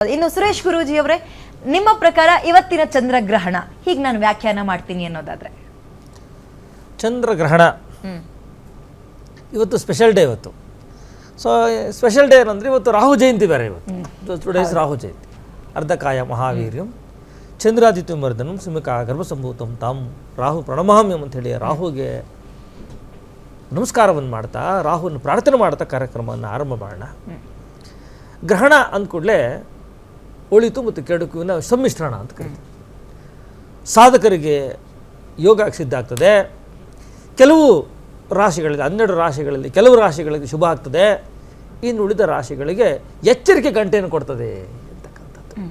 ಇನ್ನು ಸುರೇಶ್ ಗುರೂಜಿ ಅವರೇ, ನಿಮ್ಮ ಪ್ರಕಾರ ಇವತ್ತಿನ ಚಂದ್ರಗ್ರಹಣ ಹೀಗೆ ನಾನು ವ್ಯಾಖ್ಯಾನ ಮಾಡ್ತೀನಿ ಅನ್ನೋದಾದ್ರೆ, ಚಂದ್ರಗ್ರಹಣ ಇವತ್ತು ಸ್ಪೆಷಲ್ ಡೇ. ಇವತ್ತು ಸ್ಪೆಷಲ್ ಡೇ ಏನಂದರೆ ಇವತ್ತು ರಾಹು ಜಯಂತಿ ಬೇರೆ. ಇವತ್ತು ಟುಡೇಸ್ ರಾಹು ಜಯಂತಿ. ಅರ್ಧಕಾಯ ಮಹಾವೀರ್ಯಂ ಚಂದ್ರಾದಿತ್ಯಮರ್ದನಂ ಸಿಂಹಕ ಗರ್ಭಸಂಭೂತಂ ತಾಮ್ ರಾಹು ಪ್ರಣಮಾಮ್ಯಂ ಅಂಥೇಳಿ ರಾಹುಗೆ ನಮಸ್ಕಾರವನ್ನು ಮಾಡ್ತಾ, ರಾಹುವನ್ನು ಪ್ರಾರ್ಥನೆ ಮಾಡ್ತಾ ಕಾರ್ಯಕ್ರಮವನ್ನು ಆರಂಭ ಮಾಡೋಣ. ಗ್ರಹಣ ಅಂದ್ಕೂಡಲೇ ಒಳಿತು ಮತ್ತು ಕೆಡುಕುವಿನ ಸಮ್ಮಿಶ್ರಣ ಅಂತ ಕರೀತೀವಿ. ಸಾಧಕರಿಗೆ ಯೋಗ ಸಿದ್ಧ ಆಗ್ತದೆ. ಕೆಲವು ರಾಶಿಗಳಲ್ಲಿ 12 ರಾಶಿಗಳಲ್ಲಿ ಕೆಲವು ರಾಶಿಗಳಿಗೆ ಶುಭ ಆಗ್ತದೆ. ಇನ್ನು ಉಳಿದ ರಾಶಿಗಳಿಗೆ ಎಚ್ಚರಿಕೆ ಗಂಟೆಯನ್ನು ಕೊಡ್ತದೆ ಅಂತಕ್ಕಂಥದ್ದು.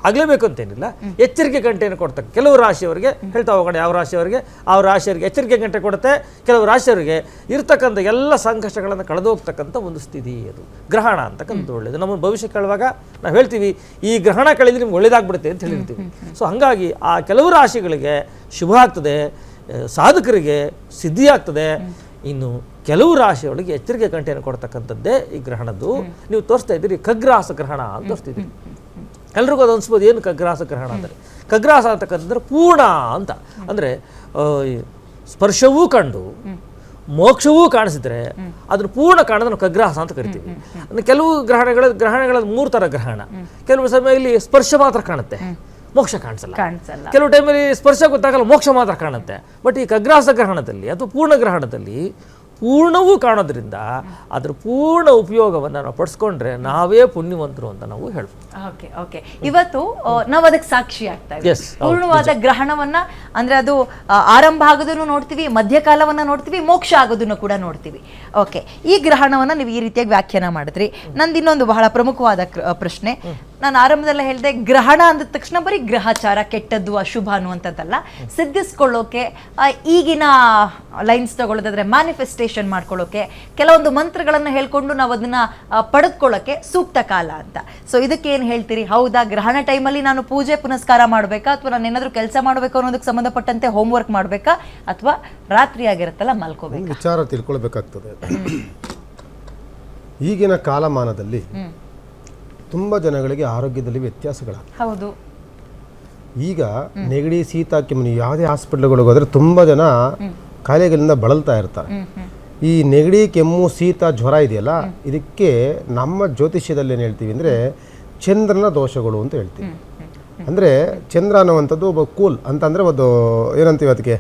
ಆಗಲೇಬೇಕು ಅಂತೇನಿಲ್ಲ, ಎಚ್ಚರಿಕೆ ಗಂಟೆಯನ್ನು ಕೊಡ್ತಕ್ಕ ಕೆಲವು ರಾಶಿಯವರಿಗೆ ಹೇಳ್ತಾ ಹೋಗೋಣ. ಯಾವ ರಾಶಿಯವರಿಗೆ ಆ ರಾಶಿಯವರಿಗೆ ಎಚ್ಚರಿಕೆ ಗಂಟೆ ಕೊಡುತ್ತೆ. ಕೆಲವು ರಾಶಿಯವರಿಗೆ ಇರ್ತಕ್ಕಂಥ ಎಲ್ಲ ಸಂಕಷ್ಟಗಳನ್ನು ಕಳೆದೋಗ್ತಕ್ಕಂಥ ಒಂದು ಸ್ಥಿತಿ ಅದು ಗ್ರಹಣ ಅಂತಕ್ಕಂಥದ್ದು. ಒಳ್ಳೆಯದು. ನಮ್ಮ ಭವಿಷ್ಯ ಕೇಳುವಾಗ ನಾವು ಹೇಳ್ತೀವಿ, ಈ ಗ್ರಹಣ ಕಳೆದ್ರೆ ನಿಮ್ಗೆ ಒಳ್ಳೇದಾಗ್ಬಿಡುತ್ತೆ ಅಂತ ಹೇಳಿರ್ತೀವಿ. ಸೊ ಹಾಗಾಗಿ ಆ ಕೆಲವು ರಾಶಿಗಳಿಗೆ ಶುಭ ಆಗ್ತದೆ, ಸಾಧಕರಿಗೆ ಸಿದ್ಧಿ ಆಗ್ತದೆ. ಇನ್ನು ಕೆಲವು ರಾಶಿಯೊಳಗೆ ಎಚ್ಚರಿಕೆ ಗಂಟೆಯನ್ನು ಕೊಡ್ತಕ್ಕಂಥದ್ದೇ ಈ ಗ್ರಹಣದ್ದು. ನೀವು ತೋರಿಸ್ತಾ ಇದ್ದೀರಿ ಖಗ್ರಾಸ ಗ್ರಹಣ ಅಂತ ತೋರಿಸ್ತಿದ್ದೀರಿ. ಎಲ್ರಿಗೂ ಅದು ಅನಿಸ್ಬೋದು, ಏನು ಖಗ್ರಾಸ ಗ್ರಹಣ ಅಂದರೆ. ಖಗ್ರಾಸ ಅಂತಕ್ಕಂಥದ್ದು ಪೂರ್ಣ ಅಂತ ಅಂದರೆ ಸ್ಪರ್ಶವೂ ಕಂಡು ಮೋಕ್ಷವೂ ಕಾಣಿಸಿದ್ರೆ ಅದನ್ನು ಪೂರ್ಣ ಕಾಣೋದನ್ನು ಖಗ್ರಾಸ ಅಂತ ಕರಿತೀವಿ. ಅಂದರೆ ಕೆಲವು ಗ್ರಹಣಗಳಲ್ಲಿ 3 ಥರ ಗ್ರಹಣ. ಕೆಲವು ಸಮಯದಲ್ಲಿ ಸ್ಪರ್ಶ ಮಾತ್ರ ಕಾಣುತ್ತೆ, ಮೋಕ್ಷ ಕಾಣಿಸಲ್ಲ. ಕೆಲವು ಟೈಮಲ್ಲಿ ಸ್ಪರ್ಶ ಗೊತ್ತಾಗಲ್ಲ, ಮೋಕ್ಷ ಮಾತ್ರ ಕಾಣುತ್ತೆ. ಬಟ್ ಈ ಖಗ್ರಾಸ ಗ್ರಹಣದಲ್ಲಿ ಅಥವಾ ಪೂರ್ಣ ಗ್ರಹಣದಲ್ಲಿ ಪೂರ್ಣವೂ ಕಾಣೋದ್ರಿಂದ ಅದರ ಪೂರ್ಣ ಉಪಯೋಗವನ್ನು ನಾವು ಪಡಿಸ್ಕೊಂಡ್ರೆ ನಾವೇ ಪುಣ್ಯವಂತರು ಅಂತ ನಾವು ಹೇಳ್ಬೋದು. ಓಕೆ ಇವತ್ತು ನಾವು ಅದಕ್ಕೆ ಸಾಕ್ಷಿ ಆಗ್ತಾ ಇದ್ದೀವಿ. ಪೂರ್ಣವಾದ ಗ್ರಹಣವನ್ನ ಅಂದ್ರೆ ಅದು ಆರಂಭ ಆಗೋದನ್ನು ನೋಡ್ತೀವಿ, ಮಧ್ಯಕಾಲವನ್ನ ನೋಡ್ತೀವಿ, ಮೋಕ್ಷ ಆಗೋದನ್ನು ಕೂಡ ನೋಡ್ತೀವಿ. ಓಕೆ, ಈ ಗ್ರಹಣವನ್ನ ನೀವು ಈ ರೀತಿಯಾಗಿ ವ್ಯಾಖ್ಯಾನ ಮಾಡಿದ್ರಿ. ನಂದು ಇನ್ನೊಂದು ಬಹಳ ಪ್ರಮುಖವಾದ ಪ್ರಶ್ನೆ. ನಾನು ಆರಂಭದಲ್ಲೇ ಹೇಳಿದೆ, ಗ್ರಹಣ ಅಂದ ತಕ್ಷಣ ಬರೀ ಗ್ರಹಚಾರ, ಕೆಟ್ಟದ್ದು, ಅಶುಭ ಅನ್ನುವಂಥದ್ದಲ್ಲ. ಸಿದ್ಧಿಸ್ಕೊಳ್ಳೋಕೆ ಈಗಿನ ಲೈನ್ಸ್ ತಗೊಳ್ಳೋದಾದ್ರೆ ಮ್ಯಾನಿಫೆಸ್ಟೇಷನ್ ಮಾಡ್ಕೊಳ್ಳೋಕೆ ಕೆಲವೊಂದು ಮಂತ್ರಗಳನ್ನು ಹೇಳ್ಕೊಂಡು ನಾವು ಅದನ್ನ ಪಡೆದುಕೊಳ್ಳೋಕೆ ಸೂಕ್ತ ಕಾಲ ಅಂತ. ಸೊ ಇದಕ್ಕೆ ಏನು ಹೇಳ್ತೀರಿ? ಹೌದಾ, ಗ್ರಹಣ ಟೈಮಲ್ಲಿ ನಾನು ಪೂಜೆ ಪುನಸ್ಕಾರ ಮಾಡಬೇಕಾ, ಅಥವಾ ನಾನು ಏನಾದರೂ ಕೆಲಸ ಮಾಡಬೇಕು ಅನ್ನೋದಕ್ಕೆ ಸಂಬಂಧಪಟ್ಟಂತೆ ಹೋಮ್ವರ್ಕ್ ಮಾಡಬೇಕಾ, ಅಥವಾ ರಾತ್ರಿ ಆಗಿರುತ್ತಲ್ಲ ಮಲ್ಕೋಬೇಕು? ವಿಚಾರ ತಿಳ್ಕೊಳ್ಬೇಕಾಗ್ತದೆ. ಈಗಿನ ಕಾಲಮಾನದಲ್ಲಿ ತುಂಬ ಜನಗಳಿಗೆ ಆರೋಗ್ಯದಲ್ಲಿ ವ್ಯತ್ಯಾಸಗಳಾಗ್ತವೆ. ಹೌದು. ಈಗ ನೆಗಡಿ, ಶೀತ, ಕೆಮ್ಮು ಯಾವುದೇ ಹಾಸ್ಪಿಟ್ಲ್ಗಳಿಗೆ ಹೋದರೆ ತುಂಬ ಜನ ಕಾಯಿಲೆಗಳಿಂದ ಬಳಲ್ತಾ ಇರ್ತಾರೆ. ಈ ನೆಗಡಿ, ಕೆಮ್ಮು, ಶೀತ, ಜ್ವರ ಇದೆಯಲ್ಲ, ಇದಕ್ಕೆ ನಮ್ಮ ಜ್ಯೋತಿಷ್ಯದಲ್ಲಿ ಏನು ಹೇಳ್ತೀವಿ ಅಂದರೆ ಚಂದ್ರನ ದೋಷಗಳು ಅಂತ ಹೇಳ್ತೀವಿ. ಅಂದರೆ ಚಂದ್ರ ಅನ್ನುವಂಥದ್ದು ಒಬ್ಬ ಕೂಲ್ ಅಂತಂದರೆ ಒಂದು ಏನಂತೀವಿ ಅದಕ್ಕೆ,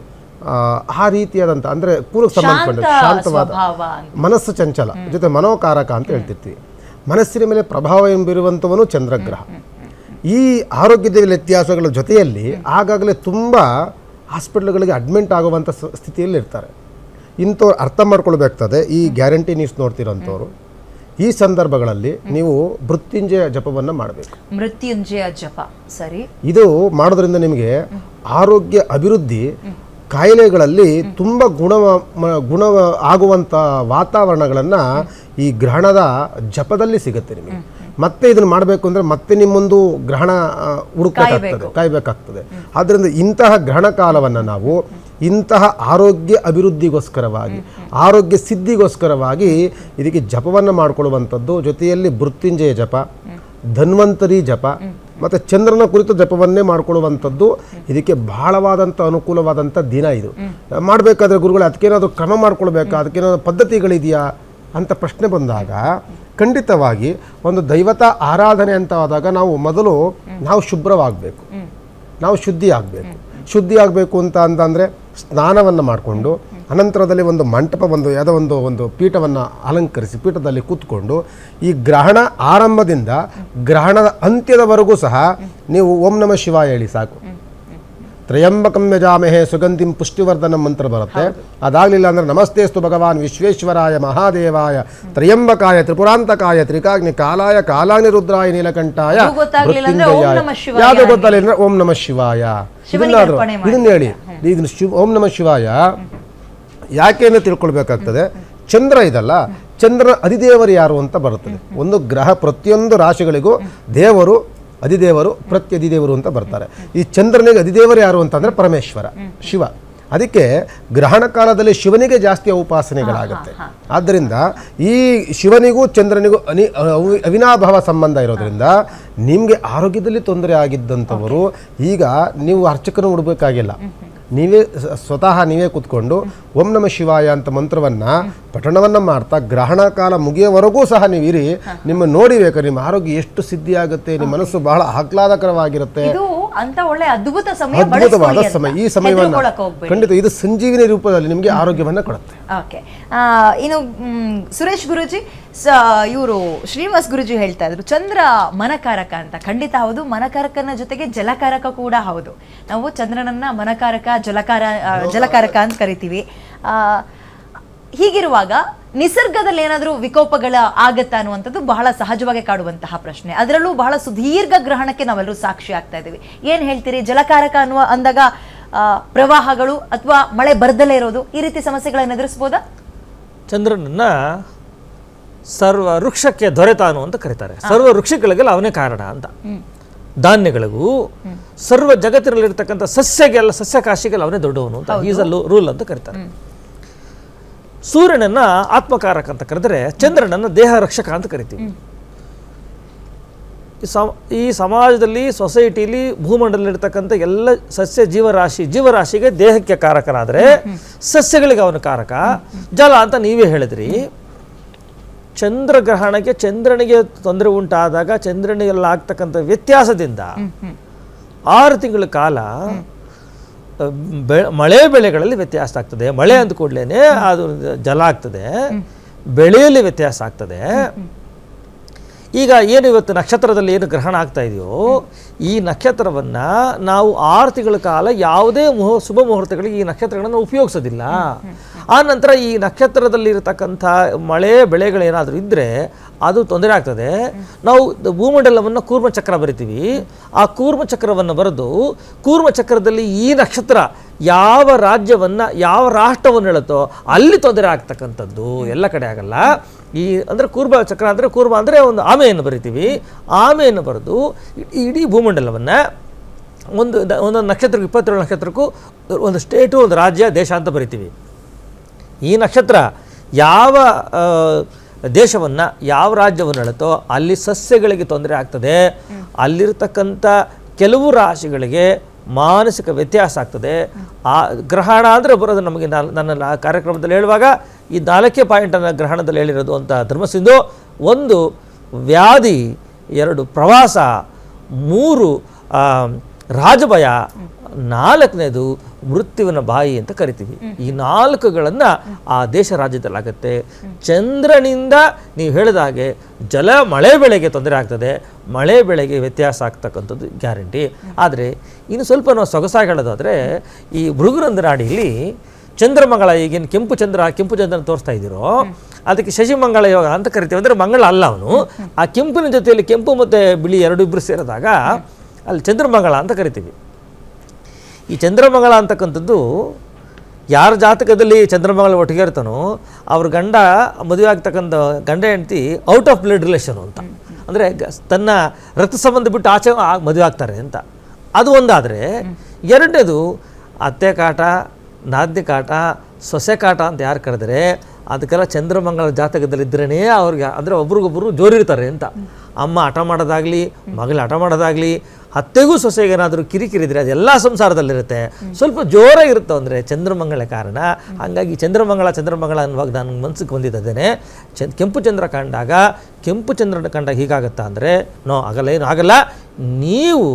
ಆ ರೀತಿಯಾದಂಥ ಅಂದರೆ ಕೂಲಕ್ಕೆ ಸಂಬಂಧಪಟ್ಟ ಶಾಂತವಾದ ಮನಸ್ಸು, ಚಂಚಲ ಜೊತೆ ಮನೋಕಾರಕ ಅಂತ ಹೇಳ್ತಿರ್ತೀವಿ. ಮನಸ್ಸಿನ ಮೇಲೆ ಪ್ರಭಾವ ಎಂಬಿರುವಂಥವನು ಚಂದ್ರಗ್ರಹ. ಈ ಆರೋಗ್ಯದ ವ್ಯತ್ಯಾಸಗಳ ಜೊತೆಯಲ್ಲಿ ಆಗಾಗಲೇ ತುಂಬ ಹಾಸ್ಪಿಟ್ಲ್ಗಳಿಗೆ ಅಡ್ಮಿಂಟ್ ಆಗುವಂಥ ಸ್ಥಿತಿಯಲ್ಲಿ ಇರ್ತಾರೆ. ಇಂಥವ್ರು ಅರ್ಥ ಮಾಡ್ಕೊಳ್ಬೇಕಾಗ್ತದೆ. ಈ ಗ್ಯಾರಂಟಿ ನ್ಯೂಸ್ ನೋಡ್ತಿರೋಂಥವ್ರು ಈ ಸಂದರ್ಭಗಳಲ್ಲಿ ನೀವು ಮೃತ್ಯುಂಜಯ ಜಪವನ್ನು ಮಾಡಬೇಕು. ಮೃತ್ಯುಂಜಯ ಜಪ, ಸರಿ. ಇದು ಮಾಡೋದ್ರಿಂದ ನಿಮಗೆ ಆರೋಗ್ಯ ಅಭಿವೃದ್ಧಿ, ಕಾಯಿಲೆಗಳಲ್ಲಿ ತುಂಬ ಗುಣ ಆಗುವಂಥ ವಾತಾವರಣಗಳನ್ನು ಈ ಗ್ರಹಣದ ಜಪದಲ್ಲಿ ಸಿಗುತ್ತೆ ನಿಮಗೆ. ಮತ್ತೆ ಇದನ್ನು ಮಾಡಬೇಕು ಅಂದರೆ ಮತ್ತೆ ನಿಮ್ಮೊಂದು ಗ್ರಹಣ ಕಾಯಬೇಕಾಗ್ತದೆ. ಆದ್ದರಿಂದ ಇಂತಹ ಗ್ರಹಣ ಕಾಲವನ್ನು ನಾವು ಇಂತಹ ಆರೋಗ್ಯ ಅಭಿವೃದ್ಧಿಗೋಸ್ಕರವಾಗಿ, ಆರೋಗ್ಯ ಸಿದ್ಧಿಗೋಸ್ಕರವಾಗಿ ಇದಕ್ಕೆ ಜಪವನ್ನು ಮಾಡಿಕೊಳ್ಳುವಂಥದ್ದು. ಜೊತೆಯಲ್ಲಿ ಮೃತ್ಯುಂಜಯ ಜಪ, ಧನ್ವಂತರಿ ಜಪ ಮತ್ತು ಚಂದ್ರನ ಕುರಿತು ಜಪವನ್ನೇ ಮಾಡಿಕೊಳ್ಳುವಂಥದ್ದು. ಇದಕ್ಕೆ ಬಹಳವಾದಂಥ ಅನುಕೂಲವಾದಂಥ ದಿನ ಇದು. ಮಾಡಬೇಕಾದ್ರೆ ಗುರುಗಳು ಅದಕ್ಕೇನಾದರೂ ಕ್ರಮ ಮಾಡ್ಕೊಳ್ಬೇಕಾ, ಅದಕ್ಕೇನಾದರೂ ಪದ್ಧತಿಗಳಿದೆಯಾ ಅಂತ ಪ್ರಶ್ನೆ ಬಂದಾಗ, ಖಂಡಿತವಾಗಿ ಒಂದು ದೈವತ ಆರಾಧನೆ ಅಂತ ಆದಾಗ ನಾವು ಮೊದಲು ನಾವು ಶುಭ್ರವಾಗಬೇಕು, ನಾವು ಶುದ್ಧಿ ಆಗಬೇಕು ಅಂತಂದರೆ ಸ್ನಾನವನ್ನು ಮಾಡಿಕೊಂಡು ಅನಂತರದಲ್ಲಿ ಒಂದು ಮಂಟಪ, ಯಾವುದೋ ಒಂದು ಪೀಠವನ್ನು ಅಲಂಕರಿಸಿ ಪೀಠದಲ್ಲಿ ಕೂತ್ಕೊಂಡು ಈ ಗ್ರಹಣ ಆರಂಭದಿಂದ ಗ್ರಹಣದ ಅಂತ್ಯದವರೆಗೂ ಸಹ ನೀವು ಓಂ ನಮಃ ಶಿವಾಯ ಹೇಳಿ ಸಾಕು. ತ್ರಯಂಬಕಂ ಯಜಾಮಹೇ ಸುಗಂಧಿಂ ಪುಷ್ಟಿವರ್ಧನ ಮಂತ್ರ ಬರುತ್ತೆ. ಅದಾಗಲಿಲ್ಲ ಅಂದರೆ ನಮಸ್ತೇಸ್ತು ಭಗವಾನ್ ವಿಶ್ವೇಶ್ವರಾಯ ಮಹಾದೇವಾಯ ತ್ರಯಂಬಕಾಯ ತ್ರಿಪುರಾಂತಕಾಯ ತ್ರಿಕಾಗ್ನಿ ಕಾಲಾಯ ಕಾಲಾನಿರುದ್ರಾಯ ನೀಲಕಂಠಾಯ ಯಾವುದು ಗೊತ್ತಲ್ಲ ಅಂದರೆ ಓಂ ನಮಃ ಶಿವಾಯ ಇದನ್ನ ಹೇಳಿ. ಇದನ್ನು ಓಂ ನಮಃ ಶಿವಾಯ ಯಾಕೆ ಅಂತ ತಿಳ್ಕೊಳ್ಬೇಕಾಗ್ತದೆ. ಚಂದ್ರ ಇದಲ್ಲ, ಚಂದ್ರನ ಅಧಿದೇವರು ಯಾರು ಅಂತ ಬರುತ್ತದೆ. ಒಂದು ಗ್ರಹ ಪ್ರತಿಯೊಂದು ರಾಶಿಗಳಿಗೂ ದೇವರು, ಅಧಿದೇವರು, ಪ್ರತ್ಯಧಿದೇವರು ಅಂತ ಬರ್ತಾರೆ. ಈ ಚಂದ್ರನಿಗೆ ಅಧಿದೇವರು ಯಾರು ಅಂತಂದರೆ ಪರಮೇಶ್ವರ, ಶಿವ. ಅದಕ್ಕೆ ಗ್ರಹಣ ಕಾಲದಲ್ಲಿ ಶಿವನಿಗೆ ಜಾಸ್ತಿ ಉಪಾಸನೆಗಳಾಗುತ್ತೆ. ಆದ್ದರಿಂದ ಈ ಶಿವನಿಗೂ ಚಂದ್ರನಿಗೂ ಅವಿನಾಭಾವ ಸಂಬಂಧ ಇರೋದ್ರಿಂದ ನಿಮಗೆ ಆರೋಗ್ಯದಲ್ಲಿ ತೊಂದರೆ ಆಗಿದ್ದಂಥವರು ಈಗ ನೀವು ಅರ್ಚಕನ ಹುಡಬೇಕಾಗಿಲ್ಲ, ನೀವೇ ಸ್ವತಃ ನೀವೇ ಕೂತ್ಕೊಂಡು ಓಂ ನಮ ಶಿವಾಯ ಅಂತ ಮಂತ್ರವನ್ನು ಪಠಣವನ್ನು ಮಾಡ್ತಾ ಗ್ರಹಣ ಕಾಲ ಮುಗಿಯೋವರೆಗೂ ಸಹ ನೀವು ಇರಿ. ನಿಮ್ಮ ನೋಡಿಬೇಕು ನಿಮ್ಮ ಆರೋಗ್ಯ ಎಷ್ಟು ಸಿದ್ಧಿ ಆಗುತ್ತೆ, ನಿಮ್ಮ ಮನಸ್ಸು ಬಹಳ ಆಹ್ಲಾದಕರವಾಗಿರುತ್ತೆ. ಅದ್ಭುತವಾದ ಸಮಯ. ಈ ಸಮಯವನ್ನು ಖಂಡಿತ ಇದು ಸಂಜೀವಿನಿ ರೂಪದಲ್ಲಿ ನಿಮಗೆ ಆರೋಗ್ಯವನ್ನು ಕೊಡುತ್ತೆ. ಓಕೆ, ಇನ್ನು ಸುರೇಶ್ ಗುರುಜಿ, ಇವರು ಶ್ರೀನಿವಾಸ್ ಗುರುಜಿ ಹೇಳ್ತಾ ಇದ್ರು ಚಂದ್ರ ಮನಕಾರಕ ಅಂತ. ಖಂಡಿತ ಹೌದು, ಮನಕಾರಕನ ಜೊತೆಗೆ ಜಲಕಾರಕ ಕೂಡ ಹೌದು. ನಾವು ಚಂದ್ರನನ್ನ ಮನಕಾರಕ, ಜಲಕಾರಕ ಅಂತ ಕರಿತೀವಿ. ಹೀಗಿರುವಾಗ ನಿಸರ್ಗದಲ್ಲಿ ಏನಾದರೂ ವಿಕೋಪಗಳ ಆಗತ್ತಾ ಅನ್ನುವಂಥದ್ದು ಬಹಳ ಸಹಜವಾಗಿ ಕಾಡುವಂತಹ ಪ್ರಶ್ನೆ. ಅದರಲ್ಲೂ ಬಹಳ ಸುದೀರ್ಘ ಗ್ರಹಣಕ್ಕೆ ನಾವೆಲ್ಲರೂ ಸಾಕ್ಷಿ ಆಗ್ತಾ ಇದ್ದೀವಿ. ಏನು ಹೇಳ್ತೀರಿ? ಜಲಕಾರಕ ಅಂದಾಗ ಪ್ರವಾಹಗಳು ಅಥವಾ ಮಳೆ ಬರ್ದಲೇ ಇರೋದು, ಈ ರೀತಿ ಸಮಸ್ಯೆಗಳನ್ನು ಎದುರಿಸಬಹುದಾ? ಚಂದ್ರನನ್ನ ಸರ್ವ ವೃಕ್ಷಕ್ಕೆ ದೊರೆತಾನು ಅಂತ ಕರೀತಾರೆ. ಸರ್ವ ವೃಕ್ಷಗಳಿಗೆಲ್ಲ ಅವನೇ ಕಾರಣ ಅಂತ. ಧಾನ್ಯಗಳಿಗೂ ಸರ್ವ ಜಗತ್ತಿನಲ್ಲಿರ್ತಕ್ಕಂಥ ಸಸ್ಯಗೆಲ್ಲ, ಸಸ್ಯಕಾಶಿಗೆಲ್ಲ ಅವನೇ ದೊಡ್ಡವನು ಅಂತ ಈಸ್ ಅ ರೂಲ್ ಅಂತ ಕರೀತಾರೆ. ಸೂರ್ಯನನ್ನ ಆತ್ಮಕಾರಕ ಅಂತ ಕರೆದರೆ ಚಂದ್ರನನ್ನ ದೇಹ ರಕ್ಷಕ ಅಂತ ಕರಿತೀವಿ. ಈ ಸಮಾಜದಲ್ಲಿ, ಸೊಸೈಟಿಲಿ, ಭೂಮಂಡಲದಲ್ಲಿರ್ತಕ್ಕಂಥ ಎಲ್ಲ ಸಸ್ಯ ಜೀವರಾಶಿಗೆ ದೇಹಕ್ಕೆ ಕಾರಕನಾದರೆ ಸಸ್ಯಗಳಿಗೆ ಅವನ ಕಾರಕ. ಜಲ ಅಂತ ನೀವೇ ಹೇಳಿದ್ರಿ. ಚಂದ್ರಗ್ರಹಣಕ್ಕೆ ಚಂದ್ರನಿಗೆ ತೊಂದರೆ ಉಂಟಾದಾಗ ಚಂದ್ರನಿಗೆಲ್ಲ ಆಗ್ತಕ್ಕಂಥ ವ್ಯತ್ಯಾಸದಿಂದ 6 ತಿಂಗಳ ಕಾಲ ಮಳೆ ಬೆಳೆಗಳಲ್ಲಿ ವ್ಯತ್ಯಾಸ ಆಗ್ತದೆ. ಮಳೆ ಅಂದ ಕೂಡಲೇ ಅದು ಜಲ ಆಗ್ತದೆ, ಬೆಳೆಯಲ್ಲಿ ವ್ಯತ್ಯಾಸ ಆಗ್ತದೆ. ಈಗ ಏನು ಇವತ್ತು ನಕ್ಷತ್ರದಲ್ಲಿ ಏನು ಗ್ರಹಣ ಆಗ್ತಾ ಇದೆಯೋ, ಈ ನಕ್ಷತ್ರವನ್ನು ನಾವು 6 ತಿಂಗಳ ಕಾಲ ಯಾವುದೇ ಶುಭ ಮುಹೂರ್ತಗಳಿಗೆ ಈ ನಕ್ಷತ್ರಗಳನ್ನು ಉಪಯೋಗಿಸೋದಿಲ್ಲ. ಆ ನಂತರ ಈ ನಕ್ಷತ್ರದಲ್ಲಿರತಕ್ಕಂಥ ಮಳೆ ಬೆಳೆಗಳೇನಾದರೂ ಇದ್ದರೆ ಅದು ತೊಂದರೆ ಆಗ್ತದೆ. ನಾವು ಭೂಮಂಡಲವನ್ನು ಕೂರ್ಮಚಕ್ರ ಬರಿತೀವಿ. ಆ ಕೂರ್ಮಚಕ್ರವನ್ನು ಬರೆದು ಕೂರ್ಮಚಕ್ರದಲ್ಲಿ ಈ ನಕ್ಷತ್ರ ಯಾವ ರಾಜ್ಯವನ್ನು, ಯಾವ ರಾಷ್ಟ್ರವನ್ನು ಹೇಳುತ್ತೋ ಅಲ್ಲಿ ತೊಂದರೆ ಆಗ್ತಕ್ಕಂಥದ್ದು. ಎಲ್ಲ ಕಡೆ ಆಗಲ್ಲ. ಈ ಅಂದರೆ ಕೂರ್ಮ ಚಕ್ರ ಅಂದರೆ, ಕೂರ್ಮ ಅಂದರೆ ಒಂದು ಆಮೆಯನ್ನು ಬರಿತೀವಿ. ಆಮೆಯನ್ನು ಬರೆದು ಇಡೀ ಭೂಮಂಡಲವನ್ನು ಒಂದೊಂದು ನಕ್ಷತ್ರಕ್ಕೂ 27 ನಕ್ಷತ್ರಕ್ಕೂ ಒಂದು ಸ್ಟೇಟು, ಒಂದು ರಾಜ್ಯ, ದೇಶ ಅಂತ ಬರಿತೀವಿ. ಈ ನಕ್ಷತ್ರ ಯಾವ ದೇಶವನ್ನು, ಯಾವ ರಾಜ್ಯವನ್ನು ಹೇಳುತ್ತೋ ಅಲ್ಲಿ ಸಸ್ಯಗಳಿಗೆ ತೊಂದರೆ ಆಗ್ತದೆ. ಅಲ್ಲಿರ್ತಕ್ಕಂಥ ಕೆಲವು ರಾಶಿಗಳಿಗೆ ಮಾನಸಿಕ ವ್ಯತ್ಯಾಸ ಆಗ್ತದೆ. ಆ ಗ್ರಹಣ ಅಂದರೆ ಬರೋದು ನಮಗೆ ನನ್ನ ಕಾರ್ಯಕ್ರಮದಲ್ಲಿ ಹೇಳುವಾಗ ಈ 4 ಪಾಯಿಂಟನ್ನು ಗ್ರಹಣದಲ್ಲಿ ಹೇಳಿರೋದು ಅಂತ ಧರ್ಮಸಿಂಧು. 1 ವ್ಯಾಧಿ, 2 ಪ್ರವಾಸ, 3 ರಾಜಭಯ, 4ನೇದು ಮೃತ್ಯುವಿನ ಬಾಯಿ ಅಂತ ಕರಿತೀವಿ. ಈ 4ಗಳನ್ನು ಆ ದೇಶ ರಾಜ್ಯದಲ್ಲಾಗುತ್ತೆ. ಚಂದ್ರನಿಂದ ನೀವು ಹೇಳಿದ ಹಾಗೆ ಮಳೆ ಬೆಳೆಗೆ ತೊಂದರೆ ಆಗ್ತದೆ, ಮಳೆ ಬೆಳೆಗೆ ವ್ಯತ್ಯಾಸ ಆಗ್ತಕ್ಕಂಥದ್ದು ಗ್ಯಾರಂಟಿ. ಆದರೆ ಇನ್ನು ಸ್ವಲ್ಪ ನಾವು ಸೊಗಸಾಗಿ ಹೇಳೋದಾದರೆ, ಈ ಭೃಗುರಂಧ ನಾಡಿಯಲ್ಲಿ ಚಂದ್ರಮಂಗಳ, ಈಗೇನು ಕೆಂಪು ಚಂದ್ರನ ತೋರಿಸ್ತಾ ಇದ್ದೀರೋ ಅದಕ್ಕೆ ಶಶಿಮಂಗಳ ಯೋಗ ಅಂತ ಕರಿತೀವಿ. ಅಂದರೆ ಮಂಗಳ ಅಲ್ಲ ಅವನು. ಆ ಕೆಂಪಿನ ಜೊತೆಯಲ್ಲಿ ಕೆಂಪು ಮತ್ತು ಬಿಳಿ ಇಬ್ಬರು ಸೇರಿದಾಗ ಅಲ್ಲಿ ಚಂದ್ರಮಂಗಳ ಅಂತ ಕರಿತೀವಿ. ಈ ಚಂದ್ರಮಂಗಳ ಅಂತಕ್ಕಂಥದ್ದು ಯಾರ ಜಾತಕದಲ್ಲಿ ಚಂದ್ರಮಂಗಳ ಒಟ್ಟಿಗೆ ಇರ್ತಾನೋ ಅವ್ರ ಮದುವೆ ಆಗ್ತಕ್ಕಂಥ ಗಂಡ ಹೆಂಡತಿ ಔಟ್ ಆಫ್ ಬ್ಲಡ್ ರಿಲೇಷನು ಅಂತ. ಅಂದರೆ ತನ್ನ ರಕ್ತ ಸಂಬಂಧ ಬಿಟ್ಟು ಆಚೆ ಮದುವೆ ಆಗ್ತಾರೆ ಅಂತ. ಅದು ಒಂದಾದರೆ, 2ನೇದು ಅತ್ತೆ ಕಾಟ, ನಾದ್ನಿ ಕಾಟ, ಸೊಸೆ ಕಾಟ ಅಂತ ಯಾರು ಕರೆದರೆ ಅದಕ್ಕೆಲ್ಲ ಚಂದ್ರಮಂಗಳ ಜಾತಕದಲ್ಲಿದ್ದರೇ ಅವ್ರಿಗೆ, ಅಂದರೆ ಒಬ್ರಿಗೊಬ್ಬರು ಜೋರಿರ್ತಾರೆ ಅಂತ. ಅಮ್ಮ ಹಠ ಮಾಡೋದಾಗಲಿ, ಮಗಳು ಹಠ ಮಾಡೋದಾಗಲಿ, ಅತ್ತೆಗೂ ಸೊಸೆಗೆ ಏನಾದರೂ ಕಿರಿಕಿರಿದ್ರೆ ಅದೆಲ್ಲ ಸಂಸಾರದಲ್ಲಿರುತ್ತೆ. ಸ್ವಲ್ಪ ಜೋರಾಗಿರುತ್ತೆ ಅಂದರೆ ಚಂದ್ರಮಂಗಳ ಕಾರಣ. ಹಾಗಾಗಿ ಚಂದ್ರಮಂಗಳ ಅನ್ನುವಾಗ ನಾನು ಮನಸ್ಸಿಗೆ ಬಂದಿದ್ದೇನೆ. ಕೆಂಪು ಚಂದ್ರ ಕಂಡಾಗ ಹೀಗಾಗತ್ತಾ ಅಂದರೆ ಆಗಲ್ಲ, ಏನು ಆಗಲ್ಲ. ನೀವು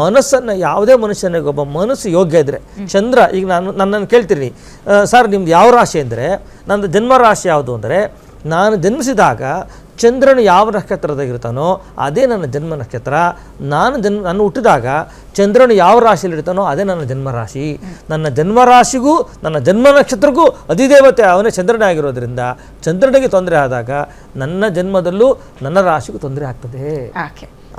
ಮನಸ್ಸನ್ನು, ಯಾವುದೇ ಮನುಷ್ಯನಿಗೆ ಒಬ್ಬ ಮನಸ್ಸು ಯೋಗ್ಯ ಇದ್ದರೆ, ಚಂದ್ರ, ಈಗ ನನ್ನನ್ನು ಕೇಳ್ತೀನಿ, ಸರ್ ನಿಮ್ದು ಯಾವ ರಾಶಿ ಅಂದರೆ, ನಂದು ಜನ್ಮರಾಶಿ ಯಾವುದು ಅಂದರೆ, ನಾನು ಜನ್ಮಿಸಿದಾಗ ಚಂದ್ರನು ಯಾವ ನಕ್ಷತ್ರದಾಗಿರ್ತಾನೋ ಅದೇ ನನ್ನ ಜನ್ಮ ನಕ್ಷತ್ರ. ನಾನು ಹುಟ್ಟಿದಾಗ ಚಂದ್ರನು ಯಾವ ರಾಶಿಯಲ್ಲಿರ್ತಾನೋ ಅದೇ ನನ್ನ ಜನ್ಮರಾಶಿ. ನನ್ನ ಜನ್ಮರಾಶಿಗೂ ನನ್ನ ಜನ್ಮ ನಕ್ಷತ್ರಕ್ಕೂ ಅಧಿದೇವತೆ ಅವನೇ ಚಂದ್ರನೇ ಆಗಿರೋದ್ರಿಂದ ಚಂದ್ರನಿಗೆ ತೊಂದರೆ ಆದಾಗ ನನ್ನ ಜನ್ಮದಲ್ಲೂ ನನ್ನ ರಾಶಿಗೂ ತೊಂದರೆ ಆಗ್ತದೆ.